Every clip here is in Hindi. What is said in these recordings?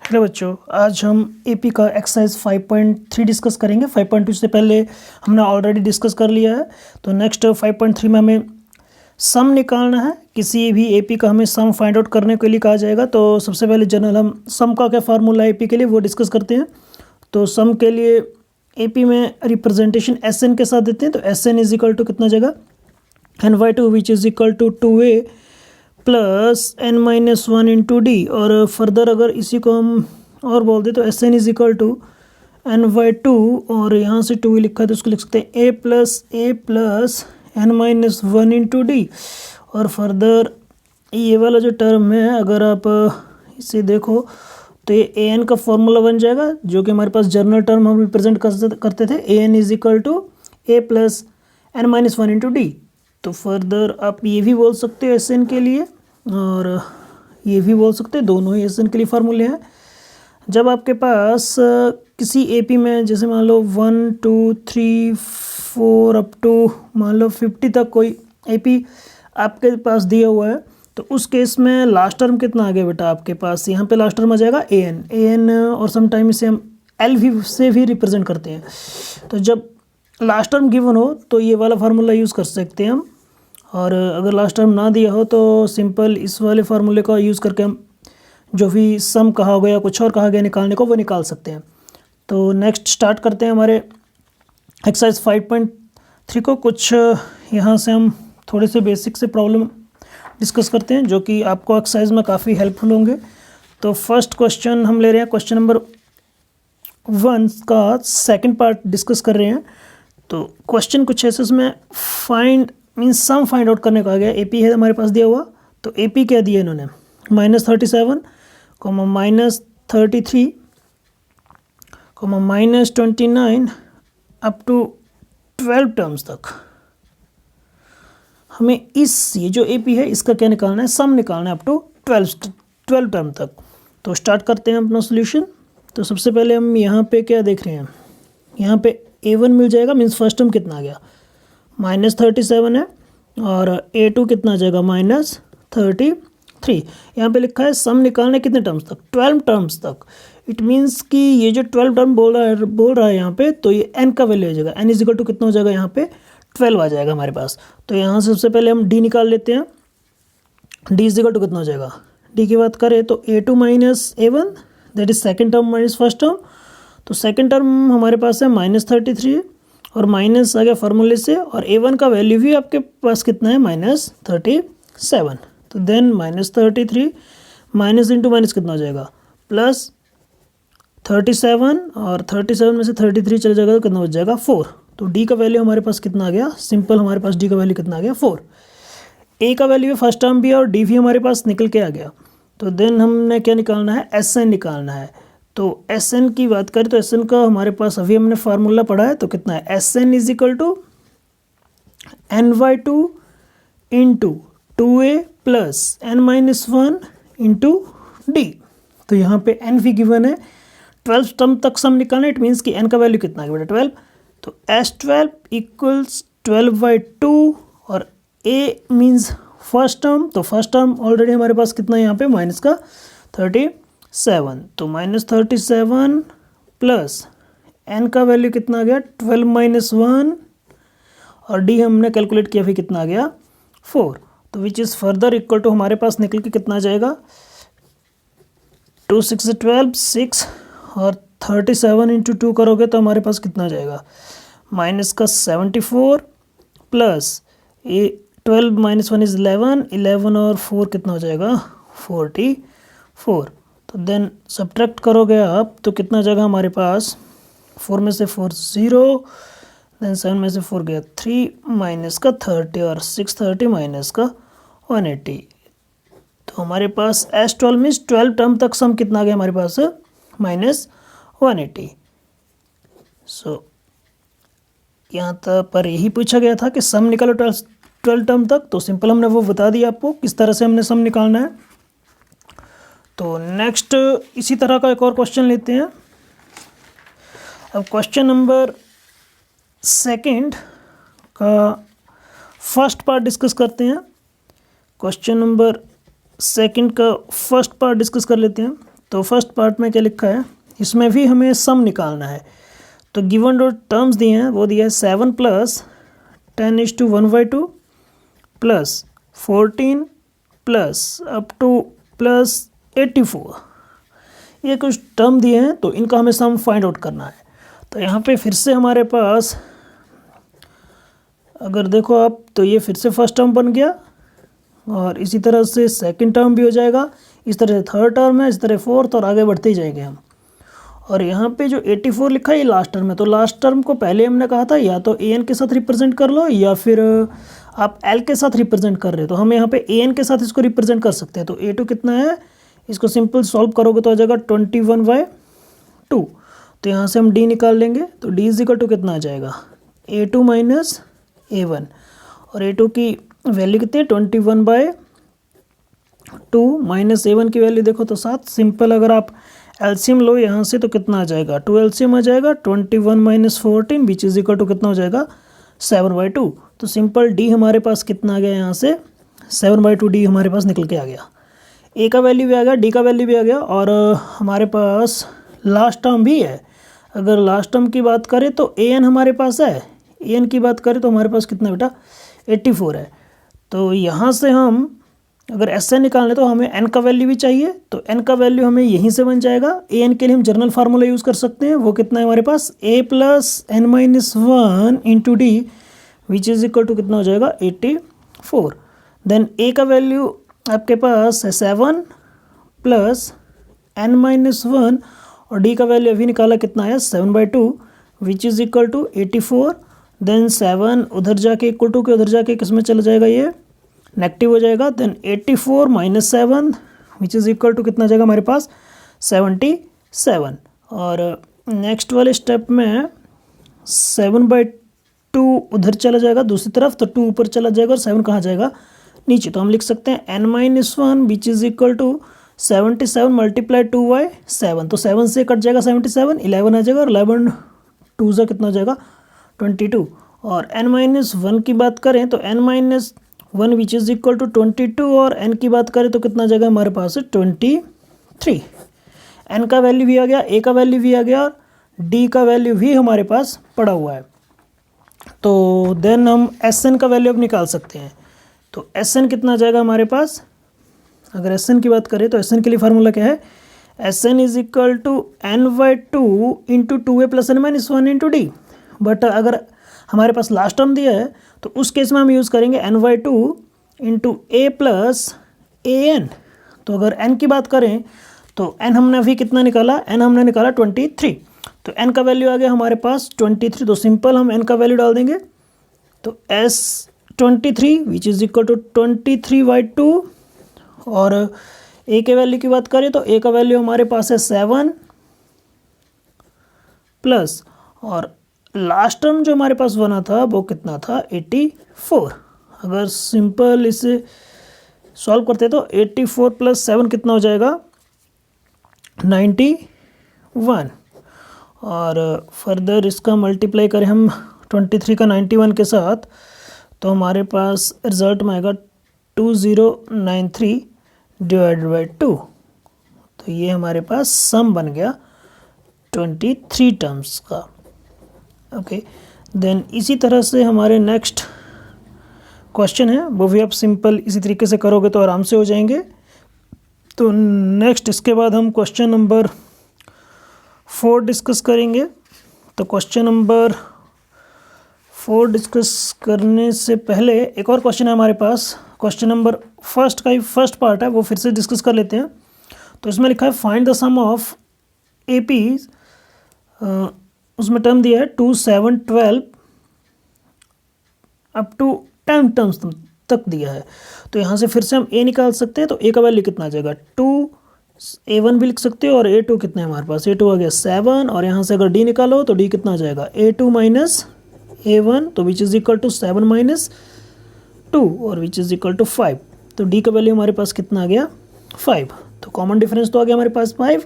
हेलो बच्चों, आज हम एपी का एक्सरसाइज 5.3 डिस्कस करेंगे। 5.2 से पहले हमने ऑलरेडी डिस्कस कर लिया है। तो नेक्स्ट 5.3 में हमें सम निकालना है। किसी भी एपी का हमें सम फाइंड आउट करने के लिए कहा जाएगा। तो सबसे पहले जनरल हम सम का क्या फार्मूला है एपी के लिए वो डिस्कस करते हैं। तो सम के लिए एपी में रिप्रेजेंटेशन एस एन के साथ देते हैं। तो S N is equal to कितना जगह n/2 which is equal to 2a plus n-1 into D. और फर्दर अगर इसी को हम और बोल दें तो S N is equal to n/2 और यहाँ से 2 लिखा है तो उसको लिख सकते हैं a plus n-1 into D. और फर्दर ये वाला जो टर्म है अगर आप इसे देखो तो ये ए एन का फॉर्मूला बन जाएगा, जो कि हमारे पास जर्नल टर्म हम रिप्रेजेंट करते थे। A N is equal to a plus n-1 into D. तो फर्दर आप ये भी बोल सकते हो एस एन के लिए और ये भी बोल सकते हैं, दोनों ही एस एन के लिए फार्मूले हैं। जब आपके पास किसी एपी में जैसे मान लो 1 2 3 4 अप टू मान लो 50 तक कोई एपी आपके पास दिया हुआ है, तो उस केस में लास्ट टर्म कितना आ गया बेटा आपके पास? यहाँ पे लास्ट टर्म आ जाएगा ए एन और समटाइम इसे हम एल भी से भी रिप्रेजेंट करते हैं। तो जब लास्ट टर्म गिवन हो तो ये वाला फार्मूला यूज़ कर सकते हैं हम, और अगर लास्ट टर्म ना दिया हो तो सिंपल इस वाले फार्मूले का यूज़ करके हम जो भी सम कहा गया कुछ और कहा गया निकालने को वो निकाल सकते हैं। तो नेक्स्ट स्टार्ट करते हैं हमारे एक्सरसाइज 5.3 को। कुछ यहाँ से हम थोड़े से बेसिक से प्रॉब्लम डिस्कस करते हैं जो कि आपको एक्सरसाइज में काफ़ी हेल्पफुल होंगे। तो फर्स्ट क्वेश्चन हम ले रहे हैं, क्वेश्चन नंबर 1 का सेकंड पार्ट डिस्कस कर रहे हैं। तो क्वेश्चन कुछ ऐसे, उसमें find means sum find out करने को आ गया। एपी है हमारे पास दिया हुआ, तो एपी क्या दिया इन्होंने -37, -33, -29 अप टू 12 टर्म्स तक। हमें ये जो एपी है इसका क्या निकालना है? सम निकालना है अप टू 12 टर्म तक। तो स्टार्ट करते हैं अपना सोल्यूशन। तो सबसे पहले हम यहाँ पे क्या देख रहे हैं, यहाँ पे a1 मिल जाएगा, मीन्स फर्स्ट टर्म कितना आ गया -37 है, और a2 कितना आ जाएगा -33। यहाँ पे लिखा है सम निकालने कितने टर्म्स तक? 12 टर्म्स तक। इट मीन्स कि ये जो 12 टर्म बोल रहा है यहाँ पे, तो ये n का वैल्यू आ जाएगा। n इज इक्वल टू कितना हो जाएगा? यहाँ पे 12 आ जाएगा हमारे पास। तो यहाँ से सबसे पहले हम d निकाल लेते हैं। d इज इक्वल टू कितना हो जाएगा? d की बात करें तो a2 minus a1 that is second term minus first term. तो सेकेंड टर्म हमारे पास है -33 और माइनस आ गया फार्मूले से, और a1 का वैल्यू भी आपके पास कितना है? -37। तो देन -33 माइनस इंटू माइनस कितना हो जाएगा? +37, और 37 में से 33 चला जाएगा तो कितना हो जाएगा? 4। तो d का वैल्यू हमारे पास कितना आ गया? सिंपल हमारे पास d का वैल्यू कितना आ गया? 4। a का वैल्यू फर्स्ट टर्म भी है और d भी हमारे पास निकल के आ गया। तो देन हमने क्या निकालना है? एस एन निकालना है। तो एस एन की बात करें तो एस एन का हमारे पास अभी हमने फार्मूला पढ़ा है, तो कितना है? S N is equal to n/2 into 2a plus n-1 into D. तो यहाँ पे n भी गिवन है, 12 टर्म तक सम निकालना। इट मीन्स कि n का वैल्यू कितना है बेटा? 12। तो S12 इक्वल्स 12/2 और a मीन्स फर्स्ट टर्म, तो फर्स्ट टर्म ऑलरेडी हमारे पास कितना है यहाँ पे? -37। तो -37 प्लस n का वैल्यू कितना आ गया? 12-1, और d हमने कैलकुलेट किया फिर कितना आ गया? 4। तो which is further equal to हमारे पास निकल के कितना आ जाएगा? 2 6 12 6, और 37 इंटू 2 करोगे तो हमारे पास कितना आ जाएगा? -74 प्लस 12 -1 इज़ 11 और 4 कितना हो जाएगा? 44। तो देन सब्ट्रैक्ट करोगे आप तो कितना जाएगा हमारे पास? 4 में से 4 0, देन 7 में से 4 गया 3, माइनस का 30 और 630 माइनस का 180। तो हमारे पास S12 मीन्स 12 टर्म तक सम कितना आ गया हमारे पास? -180। सो यहाँ तक पर यही पूछा गया था कि सम निकालो 12 टर्म तक, तो सिंपल हमने वो बता दिया आपको किस तरह से हमने सम निकालना है। तो नेक्स्ट इसी तरह का एक और क्वेश्चन लेते हैं। अब क्वेश्चन नंबर 2 का फर्स्ट पार्ट डिस्कस करते हैं। क्वेश्चन नंबर 2 का फर्स्ट पार्ट डिस्कस कर लेते हैं। तो फर्स्ट पार्ट में क्या लिखा है, इसमें भी हमें सम निकालना है। तो गिवन जो टर्म्स दिए हैं वो दिया है 7 + 10:1/2 plus 14 plus up two plus 84, ये कुछ टर्म दिए हैं, तो इनका हमें सम फाइंड आउट करना है। तो यहाँ पे फिर से हमारे पास अगर देखो आप, तो ये फिर से फर्स्ट टर्म बन गया और इसी तरह से सेकंड टर्म भी हो जाएगा, इस तरह से थर्ड टर्म है, इस तरह फोर्थ, और आगे बढ़ते ही जाएंगे हम। और यहाँ पे जो 84 लिखा है ये लास्ट टर्म है, तो लास्ट टर्म को पहले हमने कहा था या तो an के साथ रिप्रेजेंट कर लो या फिर आप l के साथ रिप्रेजेंट कर रहे हो, तो हम यहाँ पे an के साथ इसको रिप्रेजेंट कर सकते हैं। तो a2 कितना है, इसको सिंपल सॉल्व करोगे तो आ जाएगा 21/2। तो यहाँ से हम d निकाल लेंगे, तो d = कितना आ जाएगा, a2 - a1, और a2 की वैल्यू कितनी है 21/2 माइनस a1 की वैल्यू देखो तो 7। सिंपल अगर आप एलसीएम लो यहाँ से तो कितना आ जाएगा, 2 एलसीएम आ जाएगा, 21 - 14 विच इज इक्वल टू कितना हो जाएगा 7/2। तो सिंपल डी हमारे पास कितना आ गया, यहाँ से 7/2 डी हमारे पास निकल के आ गया। ए का वैल्यू भी आ गया, डी का वैल्यू भी आ गया, और हमारे पास लास्ट टर्म भी है। अगर लास्ट टर्म की बात करें तो ए एन हमारे पास है, ए एन की बात करें तो हमारे पास कितना बेटा 84 है। तो यहाँ से हम अगर एस एन निकालने तो हमें एन का वैल्यू भी चाहिए, तो एन का वैल्यू हमें यहीं से बन जाएगा। ए एन के लिए हम जनरल फार्मूला यूज़ कर सकते हैं, वो कितना है हमारे पास a + n - 1 × d which is equal to कितना हो जाएगा 84। देन ए का वैल्यू आपके पास है 7 + n - 1, और डी का वैल्यू अभी निकाला कितना है 7/2 which is equal to 84। Then 7 उधर जाके इक्वल टू के उधर जाके किस में चला जाएगा, ये नेगेटिव हो जाएगा। Then 84 - 7 which is equal to कितना जाएगा हमारे पास 77। और नेक्स्ट वाले स्टेप में 7/2 उधर चला जाएगा दूसरी तरफ, तो 2 ऊपर चला जाएगा और 7 कहाँ जाएगा नीचे। तो हम लिख सकते हैं n - 1 which is equal to 77 × 2/7। तो 7 से कट जाएगा 77, 11 आ जाएगा, और 11 2 से कितना हो जाएगा 22। और n - 1 की बात करें तो n - 1 which is equal to 22, और n की बात करें तो कितना जाएगा हमारे पास 23। n का वैल्यू भी आ गया, a का वैल्यू भी आ गया, और d का वैल्यू भी हमारे पास पड़ा हुआ है। तो देन हम Sn का वैल्यू अब निकाल सकते हैं। तो Sn कितना जाएगा हमारे पास, अगर Sn की बात करें तो Sn के लिए फार्मूला क्या है, Sn is equal to n/2 × 2a + n - 1 × d। But अगर हमारे पास लास्ट टर्म दिया है तो उस केस में हम यूज़ करेंगे n/2 × a + an। तो अगर n की बात करें तो n हमने अभी कितना निकाला, n हमने निकाला 23, तो n का वैल्यू आ गया हमारे पास 23। तो सिंपल हम n का वैल्यू डाल देंगे, तो S23 which is equal to 23/2। और a के वैल्यू की बात करें तो a का वैल्यू हमारे पास है 7 प्लस, और लास्ट टर्म जो हमारे पास बना था वो कितना था 84। अगर सिंपल इसे सॉल्व करते तो 84 + 7 कितना हो जाएगा 91। और फर्दर इसका मल्टीप्लाई करें हम 23 का 91 के साथ, तो हमारे पास रिजल्ट में आएगा 2093/2। तो ये हमारे पास सम बन गया 23 टर्म्स का। ओके, देन इसी तरह से हमारे नेक्स्ट क्वेश्चन है, वो भी आप सिंपल इसी तरीके से करोगे तो आराम से हो जाएंगे। तो नेक्स्ट इसके बाद हम क्वेश्चन नंबर 4 डिस्कस करेंगे। तो क्वेश्चन नंबर 4 डिस्कस करने से पहले एक और क्वेश्चन है हमारे पास, क्वेश्चन नंबर फर्स्ट का ही फर्स्ट पार्ट है, वो फिर से डिस्कस कर लेते हैं। तो इसमें लिखा है find the sum of AP, उसमें टर्म दिया है 2, 7, 12 अप टू 10 टर्म्स तक दिया है। तो यहाँ से फिर से हम a निकाल सकते हैं। तो a का वैल्यू कितना आ जाएगा 2, a1 भी लिख सकते हो, और a2 कितना है हमारे पास, a2 आ गया 7, और यहाँ से अगर d निकालो तो d कितना आ जाएगा a2 - a1, तो विच इज़ इक्वल टू 7 - 2, और विच इज़ इक्वल टू 5। तो d का वैल्यू हमारे पास कितना आ गया 5। तो कॉमन डिफरेंस तो आ गया हमारे पास 5,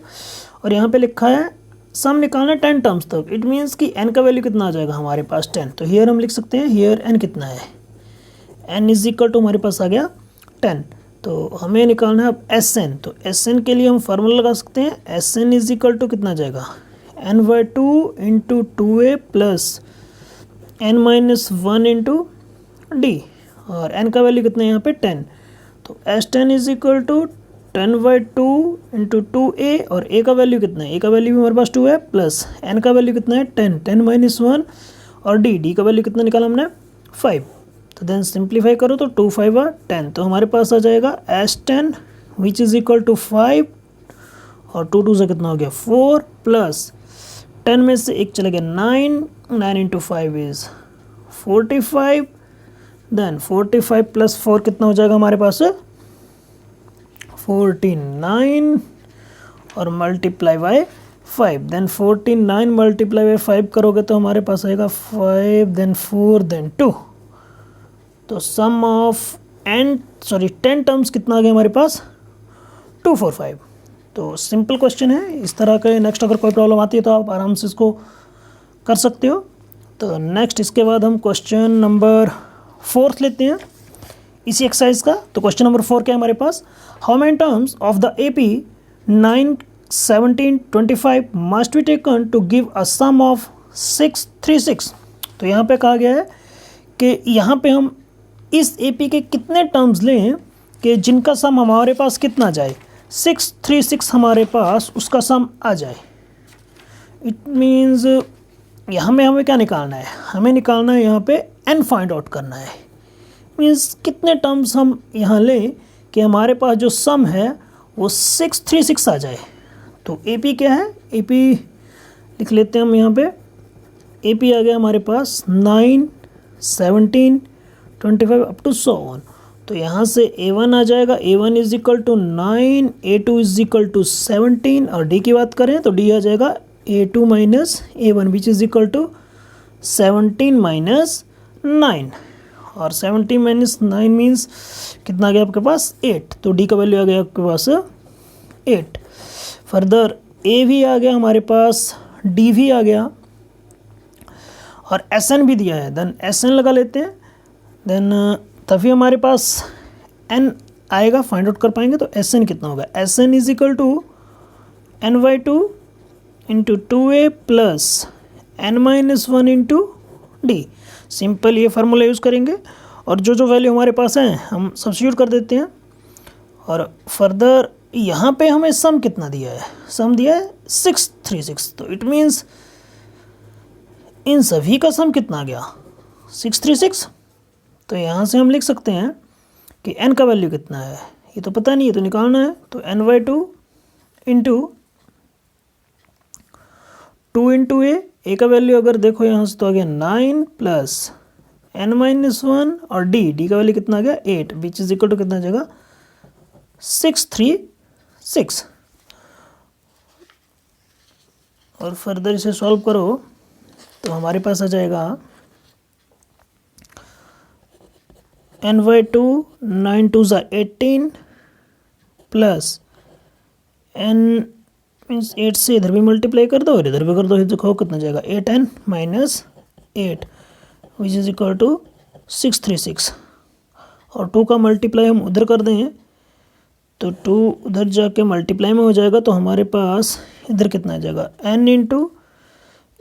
और यहाँ पे लिखा है सम निकालना 10 टर्म्स तक। इट मीन्स कि n का वैल्यू कितना आ जाएगा हमारे पास 10। तो हियर हम लिख सकते हैं हियर n कितना है, n इज इक्वल टू हमारे पास आ गया 10। तो हमें निकालना है अब एस एन। तो एस एन के लिए हम फार्मूला लगा सकते हैं, S N is equal to कितना जाएगा, N by two into two A plus N minus one into D, और एन का वैल्यू कितना है यहाँ पे 10। तो S ten is equal to 10 by two into two A, और ए का वैल्यू कितना है, ए का वैल्यू भी हमारे पास 2 है, प्लस एन का वैल्यू कितना है 10, 10 माइनस वन, और डी का वैल्यू कितना निकाला हमने 5। तो देन सिंप्लीफाई करो तो 2 5 और 10, तो हमारे पास आ जाएगा S ten which is equal to 5, और 2 2 से कितना हो गया 4, प्लस 10 में से एक चला गया 9, 9 इंटू 5 इज़ 45, देन 45 प्लस 4 कितना हो जाएगा हमारे पास 49, और multiply by 5, then 49 multiply by 5 करोगे तो हमारे पास आएगा 5 देन 4 देन 2। तो सम ऑफ 10 टर्म्स कितना आ गया हमारे पास 245। तो सिंपल क्वेश्चन है, इस तरह के नेक्स्ट अगर कोई प्रॉब्लम आती है तो आप आराम से इसको कर सकते हो। तो नेक्स्ट इसके बाद हम क्वेश्चन नंबर 4 लेते हैं इसी एक्सरसाइज का। तो क्वेश्चन नंबर 4 क्या है हमारे पास, how many terms of the AP 9 17 25 must be taken to give a sum of 636। तो यहाँ पे कहा गया है कि यहाँ पे हम इस AP के कितने टर्म्स लें कि जिनका सम हमारे पास कितना जाए, 636 हमारे पास उसका सम आ जाए। इट मीन्स यहाँ में हमें क्या निकालना है, हमें निकालना है यहाँ पे n फाइंड आउट करना है। मीन्स कितने टर्म्स हम यहाँ लें कि हमारे पास जो सम है वो 636 आ जाए। तो AP क्या है, AP लिख लेते हैं हम यहाँ पे, AP आ गया हमारे पास 9 17 25 अप टू 100। तो यहाँ से A1 आ जाएगा, A1 is equal to 9, A2 is equal to 17, और D की बात करें तो D आ जाएगा A2 minus A1 which is equal to 17 minus 9, और 17 माइनस 9 मीन्स कितना आ गया आपके पास 8। तो D का वैल्यू आ गया आपके पास 8। फर्दर A भी आ गया हमारे पास, D भी आ गया, और SN भी दिया है, देन SN लगा लेते हैं, देन तभी हमारे पास n आएगा, फाइंड आउट कर पाएंगे। तो SN कितना होगा, SN is equal to n by two into 2a plus n minus one into D. Simple ये फार्मूला यूज़ करेंगे, और जो वैल्यू हमारे पास है हम सब्स्टिट्यूट कर देते हैं। और फर्दर यहाँ पे हमें सम कितना दिया है, सम दिया है 636। तो इट मीन्स इन सभी का सम कितना आ गया 636। तो यहाँ से हम लिख सकते हैं कि n का वैल्यू कितना है, ये तो पता नहीं है तो निकालना है। तो n by two into 2 into A का वैल्यू अगर देखो यहाँ से तो आ गया 9 प्लस n माइनस वन, और d का वैल्यू कितना आ गया 8 विच इज इक्वल टू कितना आ जाएगा 636। और फर्दर इसे सॉल्व करो तो हमारे पास आ जाएगा n बाई टू 9 2 ज़ा 18 प्लस n मीन्स 8 से इधर भी मल्टीप्लाई कर दो और इधर भी कर दो, देखो कितना जाएगा 8n minus 8 which is equal to 636। और 2 का मल्टीप्लाई हम उधर कर दें तो 2 उधर जाके मल्टीप्लाई में हो जाएगा, तो हमारे पास इधर कितना आ जाएगा n इंटू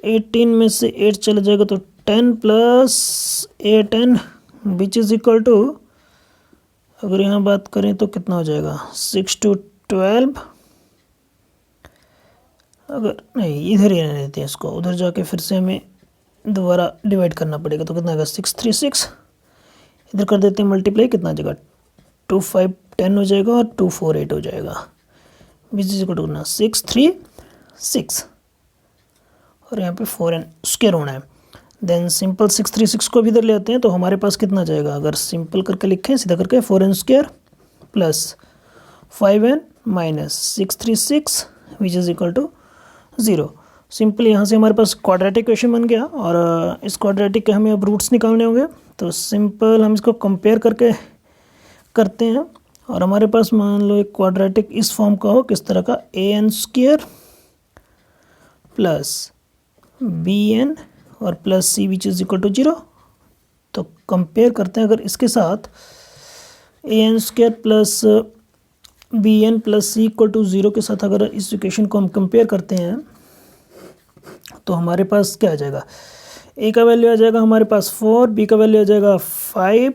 18 में से 8 चला जाएगा तो 10 plus 8n which is equal to, अगर यहाँ बात करें तो कितना हो जाएगा 6 to 12। अगर नहीं इधर ही रहने देते हैं इसको, उधर जाके फिर से हमें दोबारा डिवाइड करना पड़ेगा, तो कितना आएगा 636। इधर कर देते हैं मल्टीप्लाई, कितना आ जाएगा 2 5 10 हो जाएगा और 2 4 8 हो जाएगा विच इज इक्वल टू कितना 636, और यहाँ पे 4n स्क्वायर होना है। देन सिंपल 636 को भी इधर ले आते हैं तो हमारे पास कितना जाएगा, अगर सिंपल करके लिखें सीधा करके 4n square plus 5n minus 636 which is equal to 0। Simple यहाँ से हमारे पास क्वाड्रेटिक इक्वेशन बन गया, और इस क्वाड्रेटिक के हमें अब रूट्स निकालने होंगे। तो सिंपल हम इसको कंपेयर करके करते हैं, और हमारे पास मान लो एक क्वाड्रेटिक इस फॉर्म का हो, किस तरह का an स्क्वायर प्लस bn और plus c which is equal to 0। तो कंपेयर करते हैं अगर इसके साथ, A N square plus B N plus C equal to 0 के साथ अगर इस इक्वेशन को हम कंपेयर करते हैं तो हमारे पास क्या आ जाएगा, ए का वैल्यू आ जाएगा हमारे पास 4, बी का वैल्यू आ जाएगा 5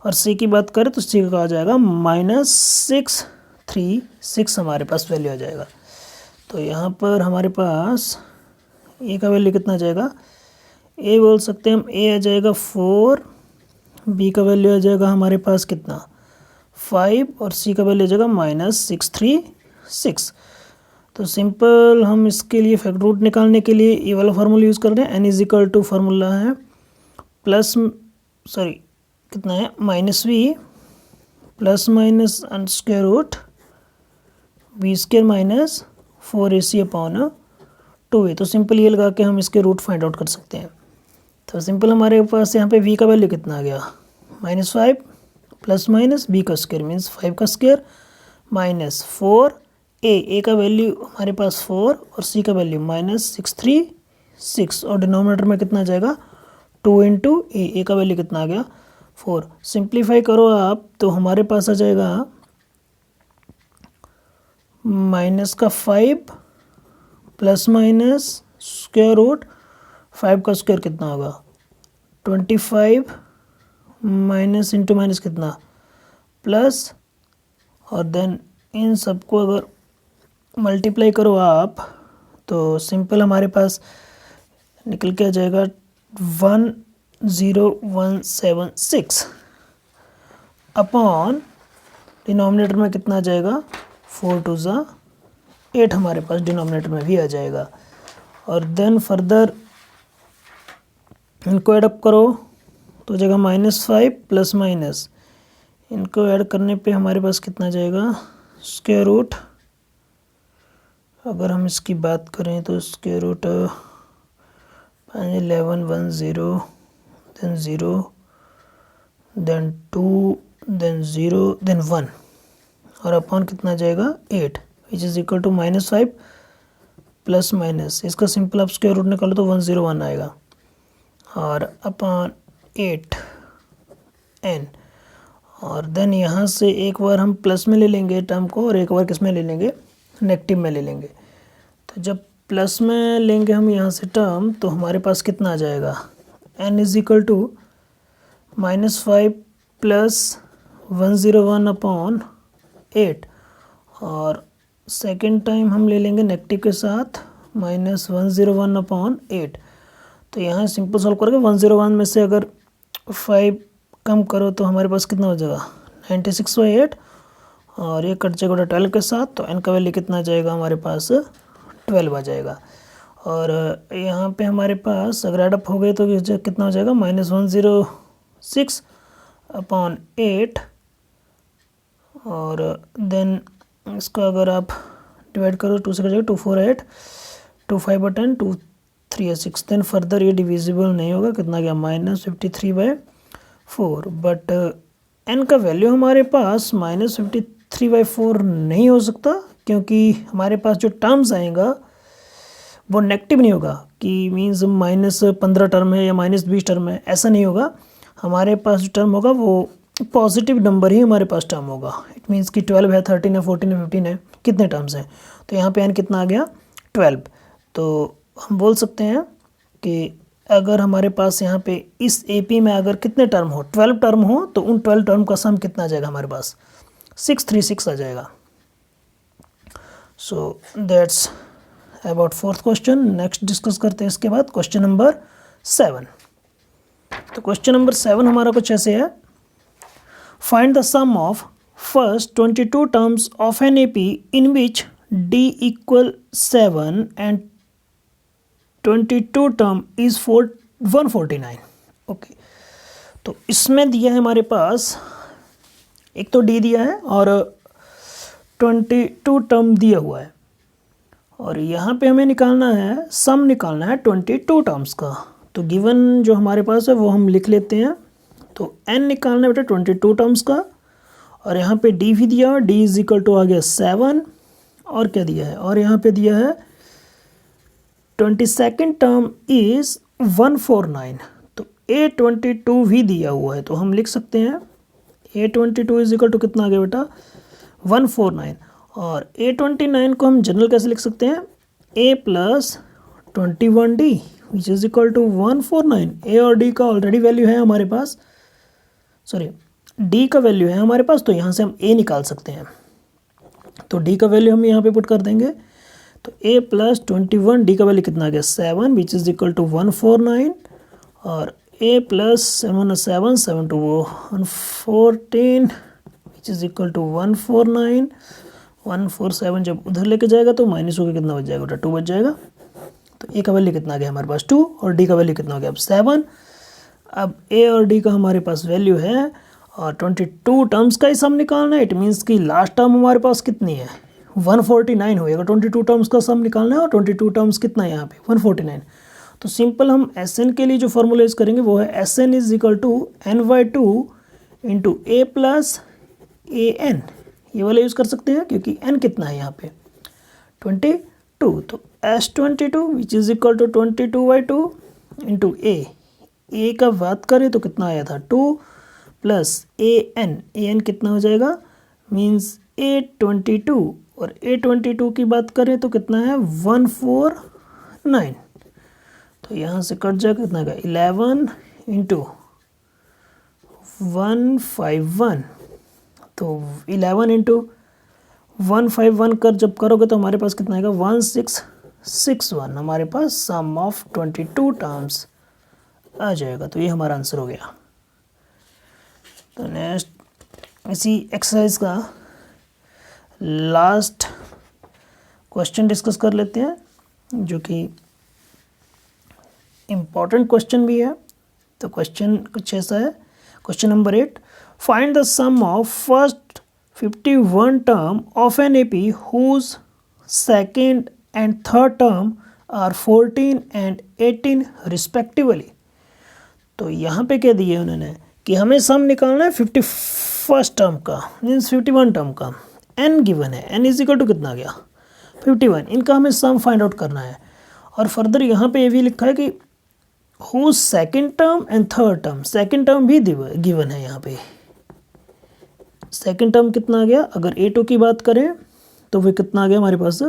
और सी की बात करें तो सी का आ जाएगा -636 हमारे पास वैल्यू आ जाएगा। तो यहाँ पर हमारे पास ए का वैल्यू कितना आ जाएगा, ए बोल सकते हैं हम, ए आ जाएगा 4, बी का वैल्यू आ जाएगा हमारे पास कितना 5 और सी का वैल्यू आ जाएगा -636। तो सिंपल हम इसके लिए फैक्टर रूट निकालने के लिए ये वाला फार्मूला यूज़ कर रहे हैं। N is equal to formula है कितना है -v plus minus square root B square minus 4ac upon 2a। तो सिंपल ये लगा के हम इसके रूट फाइंड आउट कर सकते हैं। तो सिंपल हमारे पास यहाँ पे v का वैल्यू कितना आ गया -5 प्लस माइनस b का स्क्वायर मीन्स 5 का स्क्वायर माइनस 4a का वैल्यू हमारे पास 4 और c का वैल्यू -636 और डिनोमिनेटर में कितना आ जाएगा 2 इंटू ए का वैल्यू कितना आ गया 4। सिंप्लीफाई करो आप तो हमारे पास आ जाएगा -5 प्लस माइनस स्क्वायर रूट 5 का स्क्वायर कितना होगा 25 माइनस इंटू माइनस कितना प्लस, और देन इन सबको अगर मल्टीप्लाई करो आप तो सिंपल हमारे पास निकल के आ जाएगा 10176 अपॉन डिनोमिनेटर में कितना आ जाएगा 4 2 ज़ा 8 हमारे पास डिनोमिनेटर में भी आ जाएगा। और देन फर्दर इनको ऐड करो तो जगह -5 प्लस माइनस इनको ऐड करने पे हमारे पास कितना जाएगा स्क्वायर रूट, अगर हम इसकी बात करें तो square root 11 1 0 then 0 then 2 then 0 then 1 और अपॉन कितना जाएगा 8 which is equal to -5 plus minus इसका सिंपल आप स्क्वायर रूट निकालो तो 101 आएगा और अपॉन 8n और देन यहाँ से एक बार हम प्लस में ले लेंगे टर्म को और एक बार किस में ले लेंगे नेगेटिव में ले लेंगे। तो जब प्लस में लेंगे हम यहाँ से टर्म तो हमारे पास कितना आ जाएगा n is equal to -5 plus 101 upon 8 और सेकेंड टाइम हम ले लेंगे नेगेटिव के साथ -101 अपॉन 8। तो यहाँ सिंपल सॉल्व करके 101 में से अगर 5 कम करो तो हमारे पास कितना हो जाएगा 96/8 और ये कट जाएगा 12 के साथ। तो n का वैल्यू कितना आ जाएगा हमारे पास 12 आ जाएगा। और यहाँ पे हमारे पास अगर एडअप हो गए तो कितना हो जाएगा -106 अपॉन 8 और देन इसको अगर आप डिवाइड करो 2 से कर जाएगा 2 4 8 2 5 10 2 3 6 देन फर्दर ये डिविजिबल नहीं होगा, कितना गया -53/4 बट n का वैल्यू हमारे पास -53/4 नहीं हो सकता क्योंकि हमारे पास जो टर्म्स आएगा वो नेगेटिव नहीं होगा कि मीन्स -15 टर्म है या -20 टर्म है, ऐसा नहीं होगा। हमारे पास जो टर्म होगा वो पॉजिटिव नंबर ही हमारे पास टर्म होगा। इट मीन्स कि 12 है 13 है 14 है 15 है, कितने टर्म्स हैं तो यहाँ पे n कितना आ गया 12। तो हम बोल सकते हैं कि अगर हमारे पास यहाँ पे इस AP में अगर कितने टर्म हो 12 टर्म हो तो उन 12 टर्म का सम कितना आ जाएगा हमारे पास 636 आ जाएगा। So that's about fourth question. Next discuss करते हैं इसके बाद क्वेश्चन नंबर 7। तो क्वेश्चन नंबर 7 हमारा कुछ ऐसे है, find the sum of first 22 terms of an AP in which D equal 7 and 22 term is 149। Okay, तो इसमें दिया है हमारे पास एक तो D दिया है और 22 टर्म दिया हुआ है और यहाँ पे हमें निकालना है सम निकालना है 22 टर्म्स का। तो गिवन जो हमारे पास है वो हम लिख लेते हैं। तो n निकालना है बेटा 22 टर्म्स का और यहाँ पे d भी दिया D इज इक्वल टू आ गया 7 और क्या दिया है और यहाँ पे दिया है 22nd टर्म इज 149। तो A22 भी दिया हुआ है तो हम लिख सकते हैं A22 इज इक्वल टू कितना आ गया बेटा 149, और A29 को हम जनरल कैसे लिख सकते हैं A plus 21D which is equal to 149। A और डी का ऑलरेडी वैल्यू है हमारे पास, सॉरी डी का वैल्यू है हमारे पास, तो यहाँ से हम ए निकाल सकते हैं। तो डी का वैल्यू हम यहाँ पे पुट कर देंगे, तो ए प्लस 21 डी का वैल्यू कितना आ गया 7 विच इज़ इक्वल टू 149, और A plus 7 7 two 114 which is equal to 149। 147 जब उधर लेके जाएगा तो माइनस होकर कितना बच जाएगा बेटा 2 बच जाएगा। तो ए का वैल्यू कितना आ गया हमारे पास 2, और डी का वैल्यू कितना हो गया अब 7। अब ए और डी का हमारे पास वैल्यू है, और 22 टर्म्स का ही सम निकालना है। इट मीन्स कि लास्ट टर्म हमारे पास कितनी है 149 होएगा। 22 टर्म्स का सम निकालना है, और 22 टर्म्स कितना है यहाँ पे 149। तो सिंपल हम एस एन के लिए जो फॉर्मूला यूज़ करेंगे वो है S N is equal to n/2 into A plus A N, ये वाला यूज़ कर सकते हैं क्योंकि n कितना है यहाँ पे 22। तो S22 which is equal to 22/2 into A का बात करें तो कितना आया था 2 प्लस ए एन कितना हो जाएगा मीन्स A22, और A22 की बात करें तो कितना है 149। तो यहाँ से कट जाएगा कितना का 11 इंटू 151, तो 11 इंटू 151 कर जब करोगे तो हमारे पास कितना आएगा 1661। हमारे पास सम ऑफ 22 टर्म्स आ जाएगा। तो ये हमारा आंसर हो गया। तो नेक्स्ट इसी एक्सरसाइज का लास्ट क्वेश्चन डिस्कस कर लेते हैं जो कि इम्पॉर्टेंट क्वेश्चन भी है। तो क्वेश्चन कुछ ऐसा है, question number 8, find the sum of first 51 term of an AP whose second and third term are 14 and 18 respectively। तो यहाँ पे क्या दिए उन्होंने कि हमें सम निकालना है 51st टर्म का मीन्स 51 टर्म का, n गिवन है, n इज इक्वल टू कितना गया 51, इनका हमें सम फाइंड आउट करना है। और फर्दर यहाँ पे ये भी लिखा है कि whose second term and third term, second term भी गिवन है यहाँ पे। सेकेंड टर्म कितना आ गया, अगर A2 की बात करें तो वो कितना आ गया हमारे पास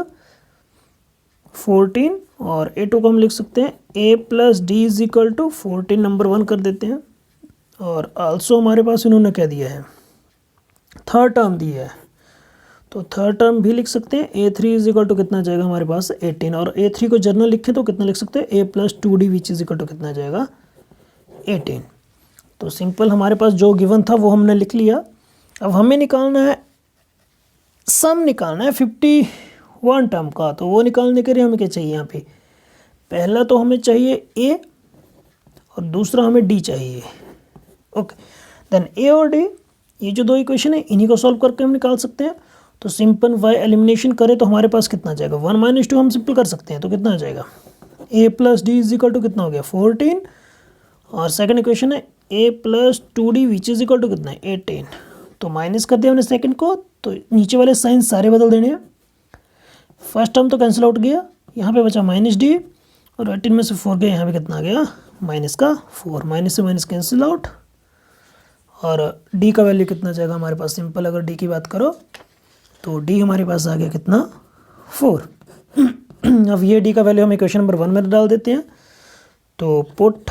14, और A2 को हम लिख सकते हैं A plus D is equal to 14 number 1 कर देते हैं। और आल्सो हमारे पास इन्होंने क्या दिया है थर्ड टर्म दिया है, तो थर्ड टर्म भी लिख सकते हैं। A3 इज इक्वल टू कितना जाएगा हमारे पास 18, और A3 को जर्नल लिखें तो कितना लिख सकते हैं A plus 2D which is equal to कितना जाएगा 18। तो सिंपल हमारे पास जो गिवन था वो हमने लिख लिया। अब हमें निकालना है सम, निकालना है 51 टर्म का। तो वो निकालने के लिए हमें क्या चाहिए यहाँ पे, पहला तो हमें चाहिए A और दूसरा हमें D चाहिए। ओके, देन A और D, ये जो दो इक्वेशन है इन्हीं को सॉल्व करके हम निकाल सकते हैं। तो सिंपल बाय एलिमिनेशन करें तो हमारे पास कितना जाएगा 1 - 2 हम सिंपल कर सकते हैं। तो कितना आ जाएगा A plus D is equal to कितना हो गया 14, और सेकंड इक्वेशन है A plus 2D which is equal to कितना है 18। तो माइनस कर दिया हमने सेकंड को, तो नीचे वाले साइन सारे बदल देने हैं। फर्स्ट टर्म तो कैंसिल आउट गया, यहाँ पे बचा -D, और 18 में से 4 गया, यहाँ पे कितना आ गया -4, माइनस से माइनस कैंसिल आउट। और D का वैल्यू कितना जाएगा हमारे पास, सिंपल अगर D की बात करो तो D हमारे पास आ गया कितना 4। अब ये D का वैल्यू हम इक्वेशन नंबर 1 में डाल देते हैं। तो put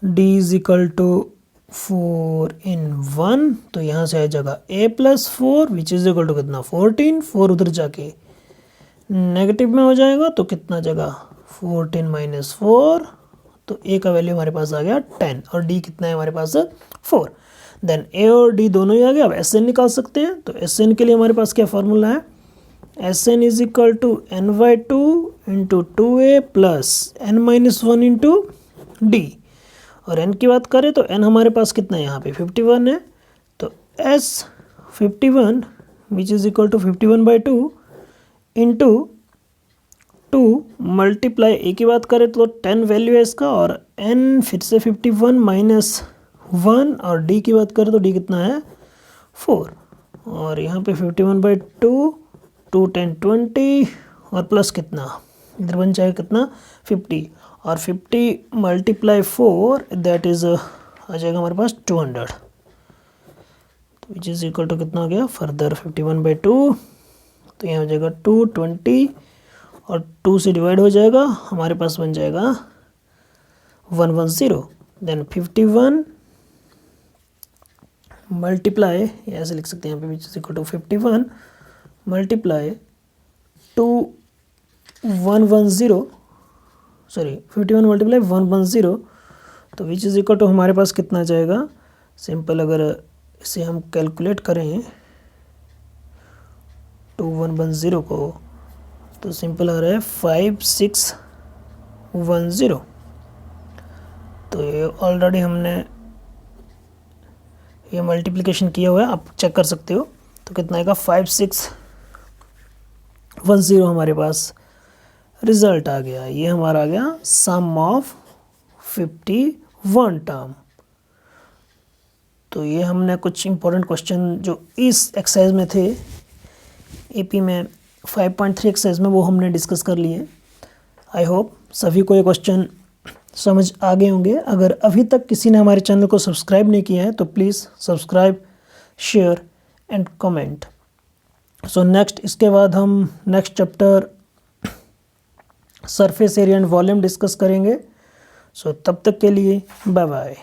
D is equal to 4 in 1, तो यहाँ से आ जाएगा A plus 4 which is equal to कितना 14, 4 उधर जाके नेगेटिव में हो जाएगा तो कितना जाएगा 14 - 4, तो A का वैल्यू हमारे पास आ गया 10, और D कितना है हमारे पास 4। देन A और D दोनों ही आ गया। अब SN निकाल सकते हैं। तो SN के लिए हमारे पास क्या फार्मूला है, SN is equal to n/2 into 2A plus n-1 into D। और n की बात करें तो n हमारे पास कितना है यहाँ पे 51 है, तो S51 which is equal to 51/2 into 2 multiply A की बात करें तो 10 वैल्यू है इसका, और n फिर से 51 माइनस 1, और D की बात करें तो D कितना है 4, और यहाँ पे 51/2 2 10 20, और प्लस कितना इधर बन जाएगा कितना 50, और 50 × 4 दैट इज़ आ जाएगा हमारे पास 200, तो विच इज़ इक्वल टू कितना हो गया फर्दर 51/2, तो यहाँ हो जाएगा 220 और 2 से डिवाइड हो जाएगा, हमारे पास बन जाएगा 110। देन 51 मल्टीप्लाई, ऐसे लिख सकते हैं यहाँ पे which is equal to 51 multiply 110, sorry 51 multiply 110, तो विच इज़ इक्वल टू हमारे पास कितना जाएगा, सिंपल अगर इसे हम कैलकुलेट करें 2110 को, तो सिंपल आ रहा है 5610। तो ये ऑलरेडी हमने ये मल्टीप्लिकेशन किया हुआ है, आप चेक कर सकते हो। तो कितना आएगा 5610 हमारे पास रिजल्ट आ गया। ये हमारा आ गया सम ऑफ 51 टर्म। तो ये हमने कुछ इंपॉर्टेंट क्वेश्चन जो इस एक्सरसाइज में थे एपी में 5.3 एक्सरसाइज में, वो हमने डिस्कस कर लिए। आई होप सभी को ये क्वेश्चन समझ आ गए होंगे। अगर अभी तक किसी ने हमारे चैनल को सब्सक्राइब नहीं किया है तो please subscribe, share and comment. So next, इसके बाद हम next chapter surface area and volume discuss करेंगे। सो तब तक के लिए बाय बाय।